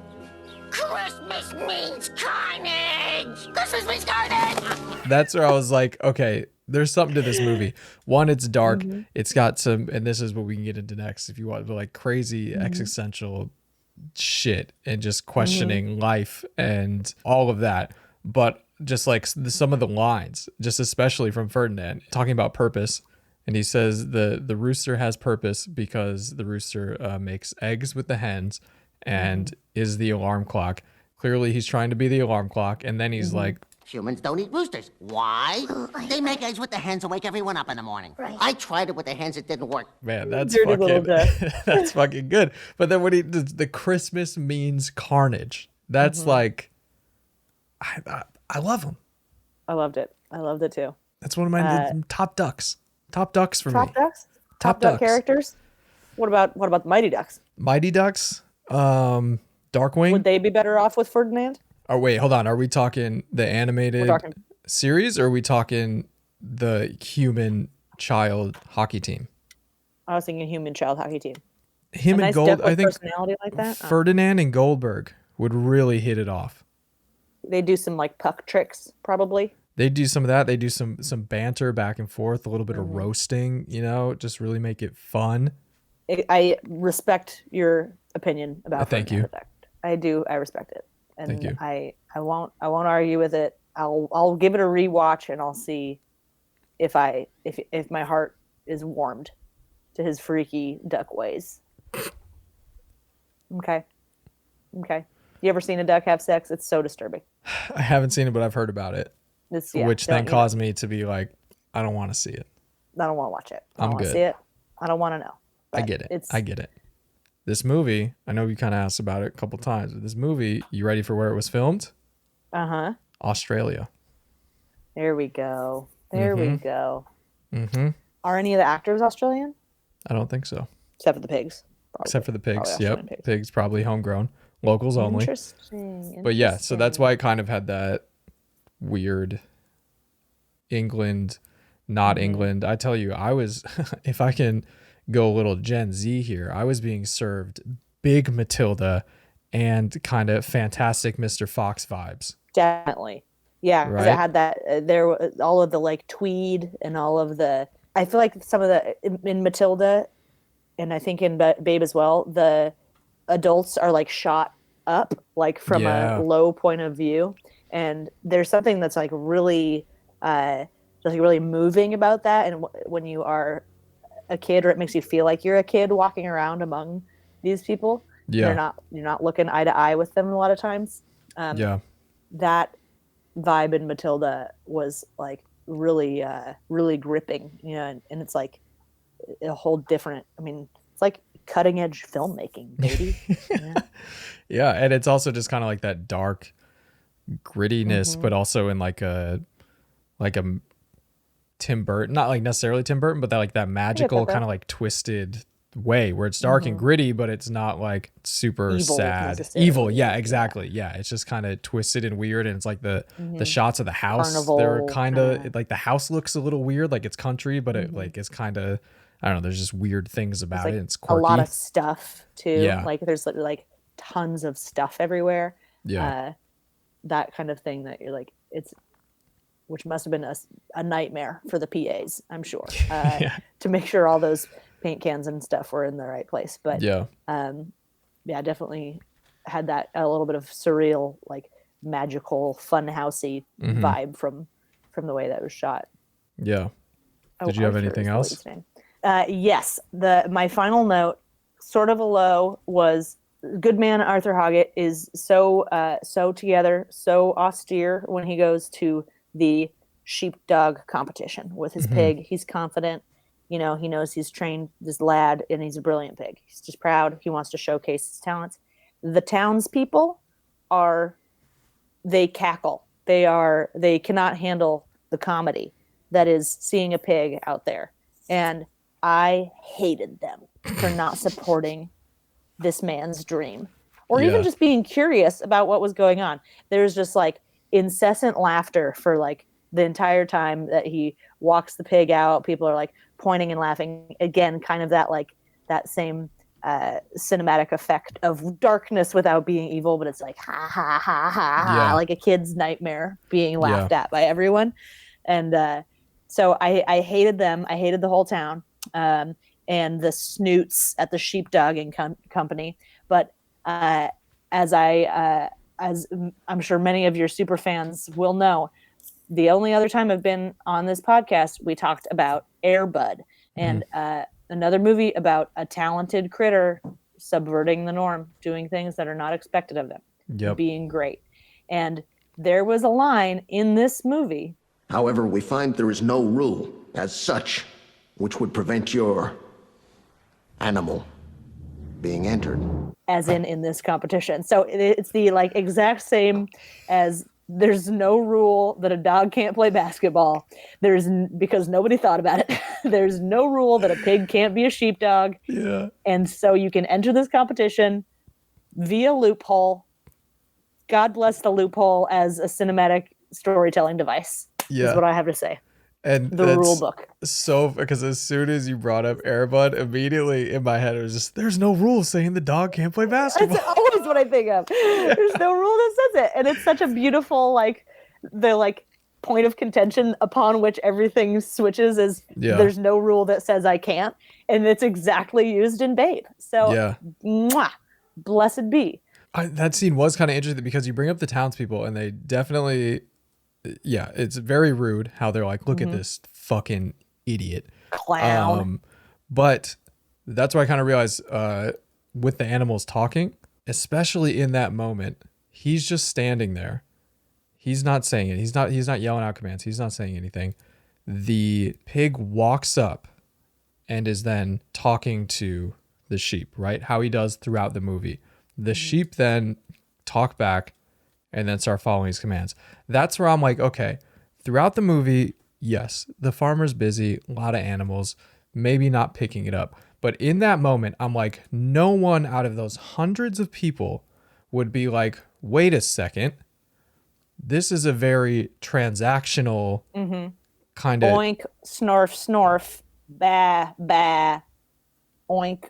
Christmas means carnage! Christmas means carnage! That's where I was like, okay, there's something to this movie. One, it's dark. It's got some, and this is what we can get into next if you want, but like crazy existential shit and just questioning life and all of that. But just like some of the lines, just especially from Ferdinand, talking about purpose. And he says the rooster has purpose because the rooster makes eggs with the hens and is the alarm clock. Clearly he's trying to be the alarm clock. And then he's like, humans don't eat roosters. Why? They make eggs with the hens and wake everyone up in the morning. Right. I tried it with the hens, it didn't work. Man, that's fucking that's fucking good. But then when the Christmas means carnage. That's like I love him. I loved it. I loved it too. That's one of my top ducks. Top ducks for me. Top ducks? Top duck characters? What about the Mighty Ducks? Mighty Ducks? Darkwing? Would they be better off with Ferdinand? Oh, wait, hold on. Are we talking the animated series or are we talking the human child hockey team? I was thinking human child hockey team. Him and Gold, I think personality like that? Ferdinand and Goldberg would really hit it off. They do some like puck tricks, probably. They do some of that. They do some banter back and forth, a little bit of roasting, just really make it fun. I respect your opinion about Thank you. I do. I respect it. And Thank you. I won't argue with it. I'll give it a rewatch and I'll see if my heart is warmed to his freaky duck ways. Okay. You ever seen a duck have sex? It's so disturbing. I haven't seen it, but I've heard about it. Which then caused me to be like, I don't want to see it. I don't want to watch it. I I'm don't want to good. see it. I don't want to know. I get it. This movie, I know you kind of asked about it a couple times, but this movie, you ready for where it was filmed? Uh-huh. Australia. There we go. Mm-hmm. Are any of the actors Australian? I don't think so. Except for the pigs. Probably. Except for the pigs. Yep. Pigs probably homegrown. Locals only. Interesting. But yeah, so that's why it kind of had that weird England, not England. I tell you, I was, if I can go a little Gen Z here, I was being served big Matilda and kind of Fantastic Mr. Fox vibes. Definitely. Yeah, because right? I had that, there was all of the like tweed and all of the, I feel like some of the, in Matilda, and I think in Babe as well, the adults are like shot up, like from a low point of view. And there's something that's like really, really moving about that. And when you are a kid, or it makes you feel like you're a kid walking around among these people, you're not looking eye to eye with them a lot of times. That vibe in Matilda was like really, really gripping, you know, and it's like a whole different, I mean, it's like cutting edge filmmaking, baby. Yeah. And it's also just kind of like that dark grittiness, but also in like a Tim Burton, not like necessarily Tim Burton, but that magical kind of like twisted way where it's dark and gritty, but it's not like super Evil sad. Evil. Yeah, exactly. Yeah. It's just kind of twisted and weird. And it's like the shots of the house, Carnival, they're kind of like the house looks a little weird. Like it's country, but it like, it's kind of, I don't know. There's just weird things about it. It's quirky. A lot of stuff too. Yeah. Like there's like tons of stuff everywhere. Yeah. That kind of thing that you're like, which must have been a nightmare for the PAs, I'm sure, to make sure all those paint cans and stuff were in the right place. But definitely had that a little bit of surreal, like magical, fun housey vibe from the way that was shot. Yeah. Did you have anything else? Yes. My final note, sort of a low, was good man Arthur Hoggett is so together, so austere when he goes to the sheepdog competition with his pig. He's confident, you know, he knows he's trained this lad and he's a brilliant pig. He's just proud. He wants to showcase his talents. The townspeople they cackle. They cannot handle the comedy that is seeing a pig out there. And I hated them for not supporting this man's dream, or even just being curious about what was going on. There's just like incessant laughter for like the entire time that he walks the pig out. People are like pointing and laughing again, kind of that like that same cinematic effect of darkness without being evil, but it's like ha ha ha ha ha, like a kid's nightmare being laughed at by everyone. And so I hated them. I hated the whole town. And the snoots at the sheepdogging company. But as I'm sure many of your super fans will know, the only other time I've been on this podcast, we talked about Air Bud, and another movie about a talented critter subverting the norm, doing things that are not expected of them, being great. And there was a line in this movie. However, we find there is no rule as such which would prevent your animal being entered. As in this competition. So it's the like exact same as there's no rule that a dog can't play basketball. Because nobody thought about it. There's no rule that a pig can't be a sheepdog. Yeah. And so you can enter this competition via loophole. God bless the loophole as a cinematic storytelling device. Is what I have to say. And the rule book. So, because as soon as you brought up Air Bud, immediately in my head it was just, there's no rule saying the dog can't play basketball. That's always what I think of. There's no rule that says it. And it's such a beautiful, like, the like point of contention upon which everything switches is there's no rule that says I can't. And it's exactly used in Babe. So, mwah, blessed be. That scene was kind of interesting because you bring up the townspeople and they definitely... Yeah, it's very rude how they're like, look at this fucking idiot. Clown. But that's why I kind of realized with the animals talking, especially in that moment, he's just standing there. He's not saying it. He's not yelling out commands. He's not saying anything. The pig walks up and is then talking to the sheep, right? How he does throughout the movie. The sheep then talk back and then start following his commands. That's where I'm like, okay, throughout the movie, yes, the farmer's busy, a lot of animals, maybe not picking it up. But in that moment, I'm like, no one out of those hundreds of people would be like, wait a second. This is a very transactional kind of... Oink, snorf, snorf, bah, bah, oink,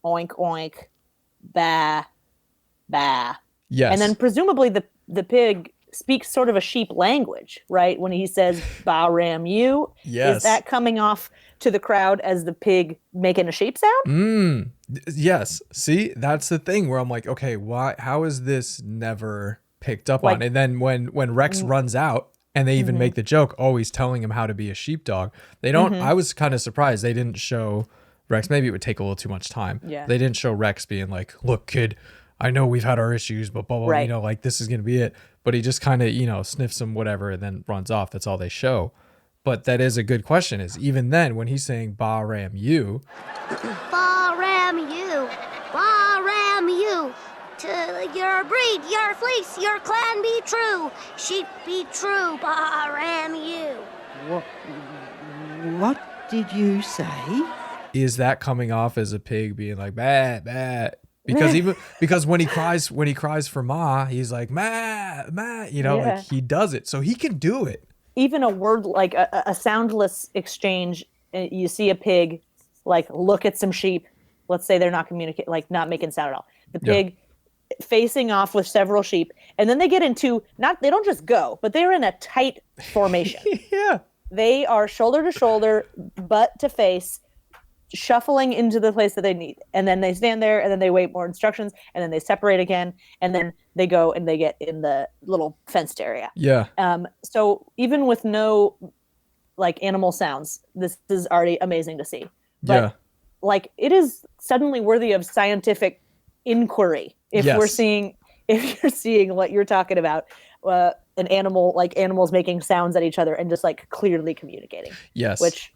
oink, oink, bah, bah. Yes. And then presumably the pig speaks sort of a sheep language, right? When he says, bah, ram you. Yes. Is that coming off to the crowd as the pig making a sheep sound? Yes. See, that's the thing where I'm like, okay, why? How is this never picked up on? And then when Rex runs out and they even make the joke, oh, he's telling him how to be a sheepdog. They don't, I was kind of surprised they didn't show Rex. Maybe it would take a little too much time. Yeah. They didn't show Rex being like, look, kid, I know we've had our issues, but blah, blah, Right. you know, like this is going to be it. But he just kind of, you know, sniffs him, whatever, and then runs off. That's all they show. But that is a good question, is even then when he's saying, bah, ram you. Bah, ram you. Bah, ram you. To your breed, your fleece, your clan be true. Sheep be true. Bah, ram you. What did you say? Is that coming off as a pig being like, bah, bah? Because when he cries for ma, he's like, ma, ma, you know, like he does it. So he can do it. Even a word like a soundless exchange, you see a pig like look at some sheep. Let's say they're not communicating, like not making sound at all. The pig facing off with several sheep, and then they get into they don't just go, but they're in a tight formation. Yeah. They are shoulder to shoulder, butt to face, shuffling into the place that they need. And then they stand there and then they wait more instructions and then they separate again. And then they go and they get in the little fenced area. Yeah. So even with no like animal sounds, this is already amazing to see. But like it is suddenly worthy of scientific inquiry. If you're seeing what you're talking about, an animal, like animals making sounds at each other and just like clearly communicating. Yes. Which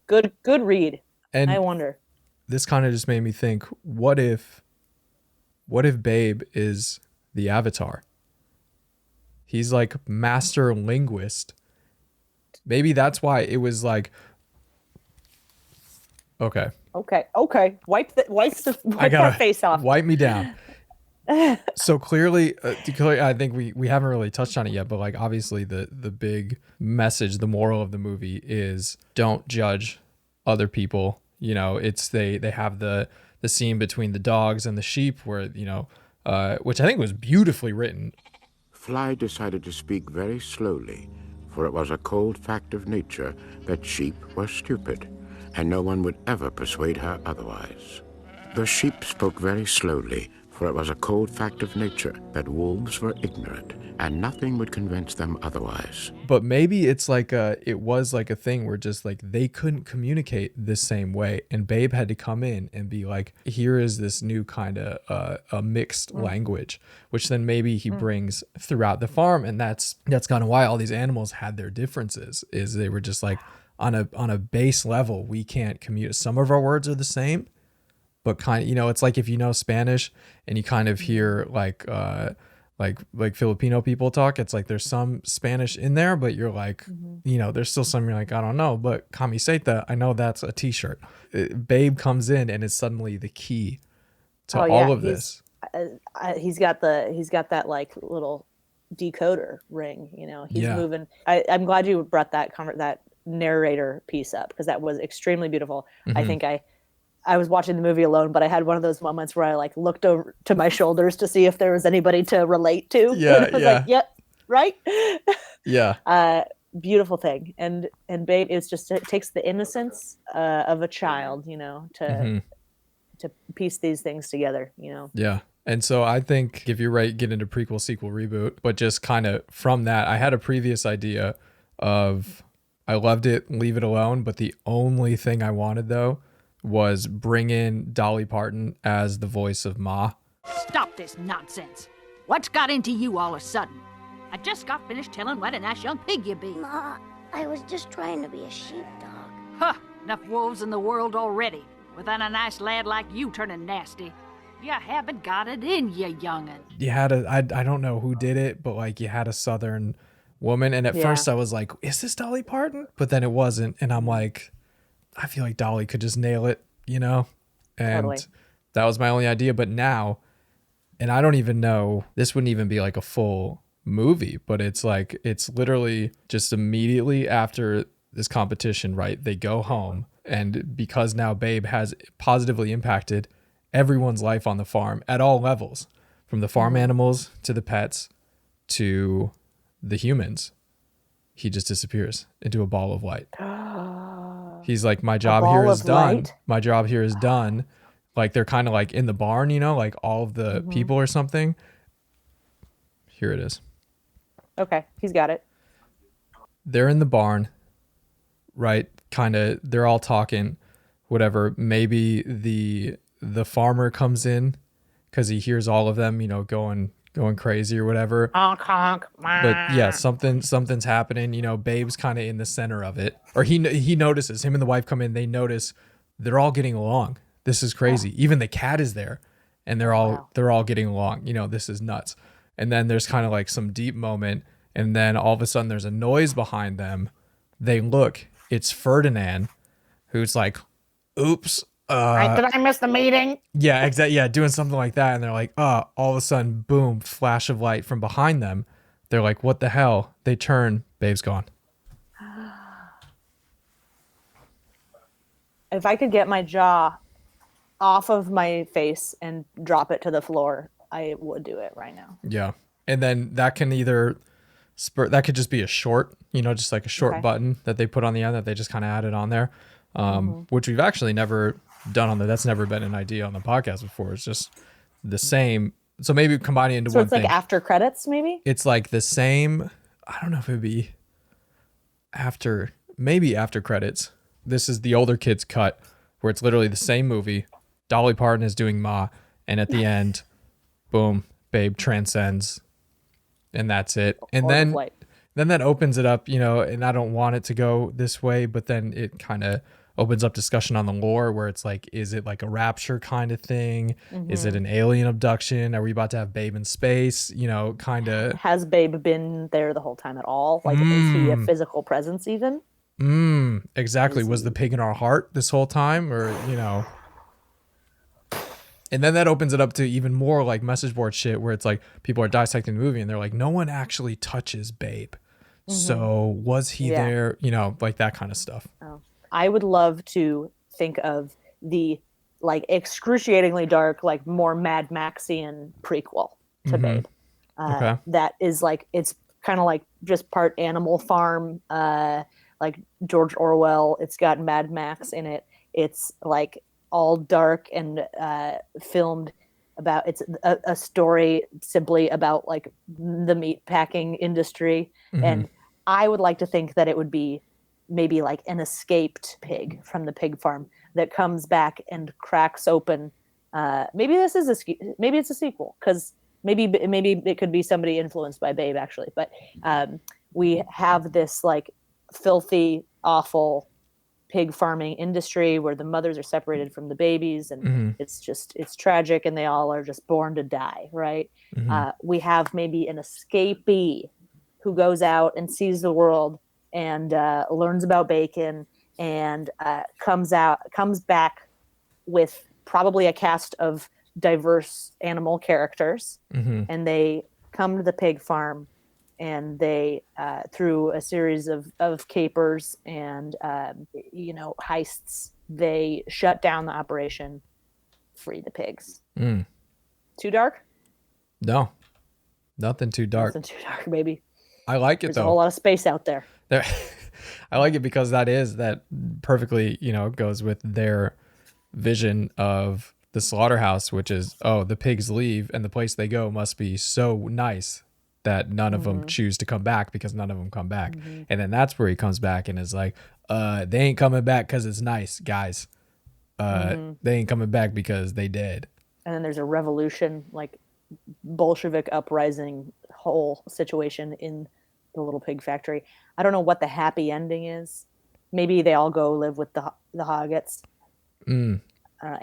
good read. And I wonder. This kind of just made me think, what if Babe is the Avatar? He's like master linguist. Maybe that's why it was like, okay. Wipe that face off. Wipe me down. So clearly, I think we haven't really touched on it yet, but like obviously the big message, the moral of the movie is don't judge other people. You know, it's they have the scene between the dogs and the sheep where, you know, which I think was beautifully written. Fly decided to speak very slowly, for it was a cold fact of nature that sheep were stupid, and no one would ever persuade her otherwise. The sheep spoke very slowly, for it was a cold fact of nature that wolves were ignorant, and nothing would convince them otherwise. But maybe it's like it was like a thing where just like they couldn't communicate the same way, and Babe had to come in and be like, here is this new kind of a mixed language, which then maybe he brings throughout the farm, and that's kind of why all these animals had their differences, is they were just like on a base level, we can't communicate. Some of our words are the same, but kind of, you know, it's like if you know Spanish and you kind of hear like Filipino people talk, it's like there's some Spanish in there, but you're like, you know, there's still some you're like, I don't know, but camiseta, I know that's a t-shirt. Babe comes in and is suddenly the key to all of this. He's got that like little decoder ring, you know, he's moving. I'm glad you brought that narrator piece up, because that was extremely beautiful. I think I was watching the movie alone, but I had one of those moments where I like looked over to my shoulders to see if there was anybody to relate to. Yeah, I was like, yep, right. Yeah. Beautiful thing. And Babe is just, it takes the innocence of a child, you know, to piece these things together, you know? Yeah. And so I think if you're right, get into prequel, sequel, reboot, but just kind of from that, I had a previous idea of, I loved it, leave it alone. But the only thing I wanted, though, was bring in Dolly Parton as the voice of Ma. Stop this nonsense. What's got into you all of a sudden? I just got finished telling what a nice young pig you be. Ma, I was just trying to be a sheepdog. Huh, enough wolves in the world already, without a nice lad like you turning nasty. You haven't got it in you, young'un. You had I don't know who did it, but like you had a Southern woman. And at first I was like, is this Dolly Parton? But then it wasn't. And I'm like, I feel like Dolly could just nail it, you know? And Totally. that was my only idea. But now, and I don't even know, this wouldn't even be like a full movie, but it's like, it's literally just immediately after this competition, right? They go home. And because now Babe has positively impacted everyone's life on the farm at all levels, from the farm animals to the pets to the humans, he just disappears into a ball of light. He's like, my job here is done. Light? My job here is done. Like they're kind of like in the barn, you know, like all of the people or something. Here it is. Okay, he's got it. They're in the barn, right? Kind of, they're all talking, whatever. Maybe the farmer comes in because he hears all of them, you know, going crazy or whatever. Honk, honk. But yeah, something's happening. You know, Babe's kind of in the center of it, or he notices. Him and the wife come in. They notice they're all getting along. This is crazy. Even the cat is there, and they're all getting along. You know, this is nuts. And then there's kind of like some deep moment, and then all of a sudden there's a noise behind them. They look. It's Ferdinand, who's like, "Oops." Did I miss the meeting? Yeah, exactly. Yeah, doing something like that. And they're like, all of a sudden, boom, flash of light from behind them. They're like, what the hell? They turn, Babe's gone. If I could get my jaw off of my face and drop it to the floor, I would do it right now. Yeah. And then that can either that could just be a short, you know, just like a short button that they put on the end that they just kind of added on there, which we've actually never done on there. That's never been an idea on the podcast before. It's just the same. So maybe combining into one it's like thing. after credits, maybe? It's like the same. I don't know if it would be maybe after credits. This is the older kids cut where it's literally the same movie. Dolly Parton is doing Ma. And at the end, boom, Babe transcends. And that's it. And then that opens it up, you know, and I don't want it to go this way, but then it kind of opens up discussion on the lore where it's like, is it like a rapture kind of thing? Is it an alien abduction? Are we about to have Babe in space? You know, kind of. Has Babe been there the whole time at all? Like, is he a physical presence even? Exactly. Was the pig in our heart this whole time? Or, you know. And then that opens it up to even more like message board shit where it's like people are dissecting the movie and they're like, no one actually touches Babe. So was he there? You know, like that kind of stuff. Oh. I would love to think of the like excruciatingly dark, like more Mad Maxian prequel to Babe. That is like, it's kind of like just part Animal Farm, like George Orwell. It's got Mad Max in it. It's like all dark and filmed about, it's a story simply about like the meat packing industry. And I would like to think that it would be maybe like an escaped pig from the pig farm that comes back and cracks open. Maybe it's a sequel, because maybe it could be somebody influenced by Babe actually. But we have this like filthy, awful pig farming industry where the mothers are separated from the babies, and it's tragic, and they all are just born to die, right? We have maybe an escapee who goes out and sees the world and learns about bacon and comes back with probably a cast of diverse animal characters, and they come to the pig farm, and they through a series of capers and heists, they shut down the operation, free the pigs. Too dark? No, nothing too dark. Nothing too dark, baby. I like it. There's though. a whole lot of space out there. I like it because that perfectly, you know, goes with their vision of the slaughterhouse, which is, the pigs leave and the place they go must be so nice that none of them choose to come back because none of them come back. And then that's where he comes back and is like, they ain't coming back because it's nice, guys. They ain't coming back because they dead. And then there's a revolution, like Bolshevik uprising whole situation in the little pig factory. I don't know what the happy ending is. Maybe they all go live with the Hoggets. And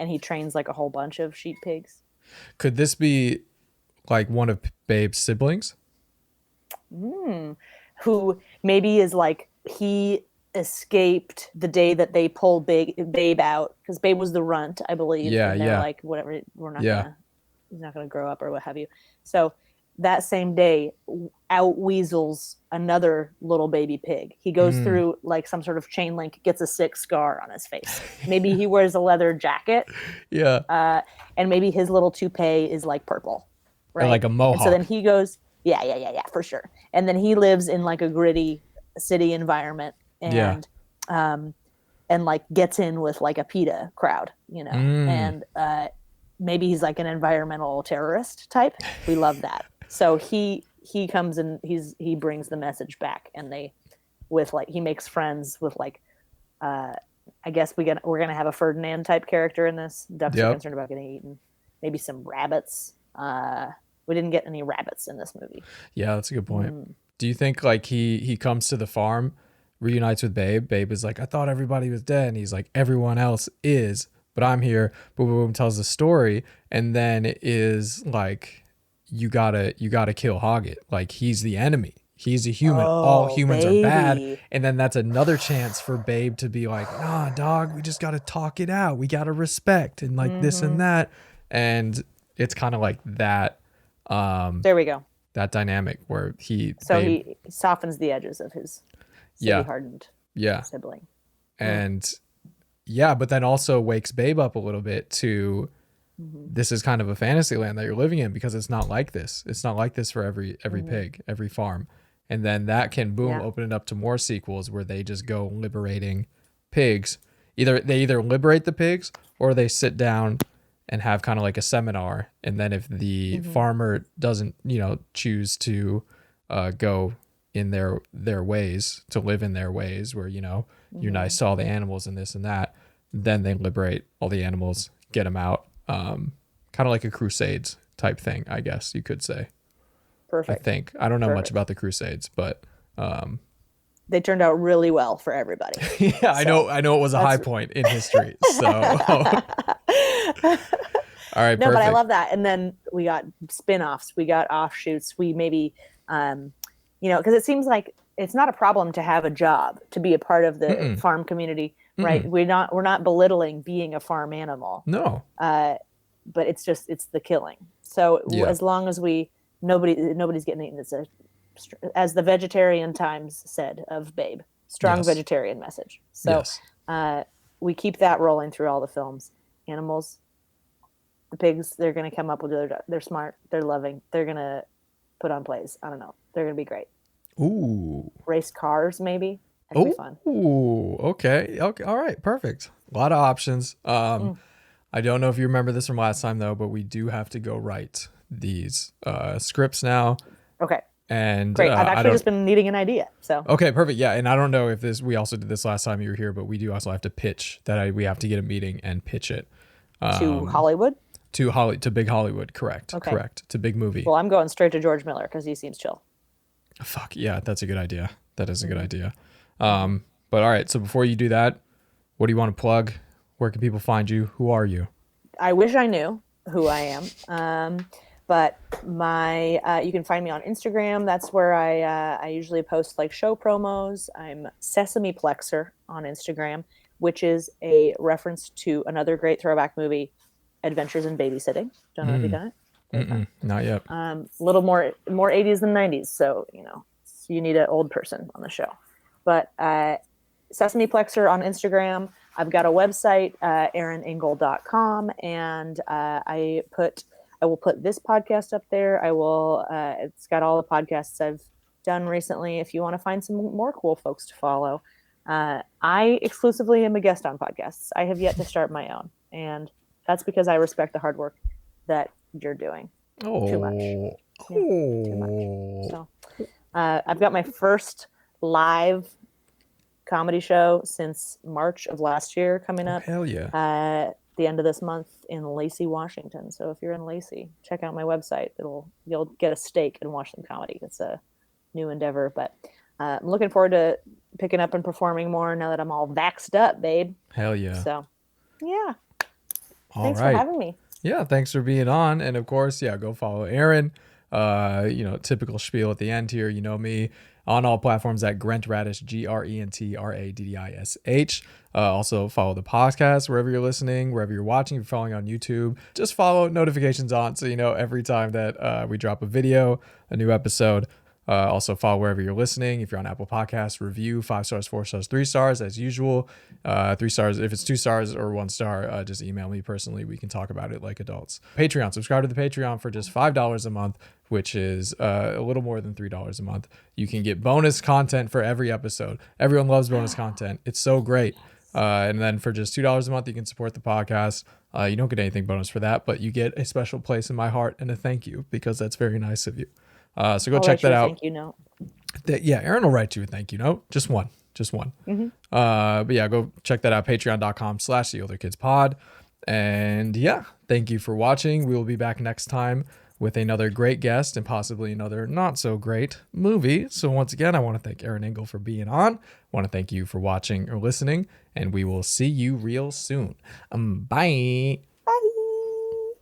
he trains like a whole bunch of sheep pigs. Could this be like one of Babe's siblings? Who maybe is like, he escaped the day that they pulled Babe out, because Babe was the runt, I believe. Yeah, and they're yeah. like, whatever, he's not gonna grow up or what have you. So that same day, out weasels another little baby pig. He goes through like some sort of chain link, gets a sick scar on his face. Maybe he wears a leather jacket. Yeah. And maybe his little toupee is like purple, right? Or like a mohawk. And so then he goes, yeah, for sure. And then he lives in like a gritty city environment, and and like gets in with like a PETA crowd, you know. And maybe he's like an environmental terrorist type. We love that. So he comes and he brings the message back, and he makes friends with like I guess we're gonna have a Ferdinand type character in this. Ducks are concerned about getting eaten. Maybe some rabbits. We didn't get any rabbits in this movie. Yeah, that's a good point. Do you think like he comes to the farm, reunites with Babe? Babe is like, I thought everybody was dead, and he's like, everyone else is, but I'm here. Boom, boom, boom, tells the story, and then is like, you gotta kill Hoggett. Like, he's the enemy. He's a human. All humans are bad. And then that's another chance for Babe to be like, nah, dog, we just gotta talk it out. We gotta respect and like this and that. And it's kind of like that. There we go. That dynamic where he softens the edges of his city-hardened sibling. And but then also wakes Babe up a little bit to this is kind of a fantasy land that you're living in, because it's not like this. It's not like this for every pig, every farm. And then that can open it up to more sequels where they just go liberating pigs. They either liberate the pigs or they sit down and have kind of like a seminar. And then if the farmer doesn't, choose to go in their ways, to live in their ways where, you're nice to all the animals and this and that, then they liberate all the animals, get them out. Kind of like a Crusades type thing, I guess you could say. Perfect. I think. I don't know much about the Crusades, but they turned out really well for everybody. Yeah, I know it was a high point in history. So all right, no, perfect. but I love that. And then we got spin-offs, we got offshoots, we maybe because it seems like it's not a problem to have a job, to be a part of the farm community, right? We're not belittling being a farm animal. No. But it's the killing. So as long as nobody's getting eaten, it's as the Vegetarian Times said of Babe, strong vegetarian message. So we keep that rolling through all the films. Animals, the pigs, they're going to come up with they're smart, they're loving, they're going to put on plays. I don't know. They're going to be great. Ooh. Race cars, maybe. That'd be fun. Ooh, okay. All right, perfect. A lot of options. I don't know if you remember this from last time though, but we do have to go write these scripts now. Okay. And great. I've actually just been needing an idea. So okay, perfect. Yeah, and I don't know if we also did this last time you were here, but we do also have to pitch that. We have to get a meeting and pitch it to Hollywood. To Big Hollywood, correct? Okay. Correct. To Big Movie. Well, I'm going straight to George Miller because he seems chill. Fuck yeah, that's a good idea. That is a good idea. But all right, so before you do that, what do you want to plug? Where can people find you? Who are you? I wish I knew who I am. But you can find me on Instagram. That's where I usually post like show promos. I'm Sesame Plexer on Instagram, which is a reference to another great throwback movie, Adventures in Babysitting. Don't know if you've done it. Not yet. A little more 80s than 90s, so you need an old person on the show. But Sesame Plexer on Instagram. I've got a website, eriningle.com, and I will put this podcast up there. It's got all the podcasts I've done recently. If you want to find some more cool folks to follow, I exclusively am a guest on podcasts. I have yet to start my own, and that's because I respect the hard work that you're doing too much. Too much. So I've got my first live comedy show since March of last year coming up. Hell yeah. The end of this month in Lacey, Washington. So if you're in Lacey, check out my website. You'll get a steak and watch some comedy. It's a new endeavor, but I'm looking forward to picking up and performing more now that I'm all vaxxed up, babe. Hell yeah. So yeah. Thanks for having me. Yeah, thanks for being on. And of course, yeah, go follow Erin. Typical spiel at the end here. You know me on all platforms at Grent Radish, GrentRaddish. Also follow the podcast wherever you're listening, wherever you're watching. If you're following on YouTube, just follow notifications on so you know every time that we drop a video, a new episode. Also follow wherever you're listening. If you're on Apple Podcasts, review 5 stars, 4 stars, 3 stars as usual. 3 stars if it's 2 stars or 1 star. Just email me personally. We can talk about it like adults. Patreon. Subscribe to the Patreon for just $5 a month, which is a little more than $3 a month. You can get bonus content for every episode. Everyone loves bonus content. It's so great. And then for just $2 a month, you can support the podcast. You don't get anything bonus for that, but you get a special place in my heart and a thank you because that's very nice of you. So go check that out. Thank you note. Yeah, Erin will write you a thank you note. Just one. Mm-hmm. But yeah, go check that out. Patreon.com/theolderkidspod. And yeah, thank you for watching. We will be back next time with another great guest and possibly another not so great movie. So once again, I want to thank Erin Ingle for being on. I want to thank you for watching or listening, and we will see you real soon. Bye.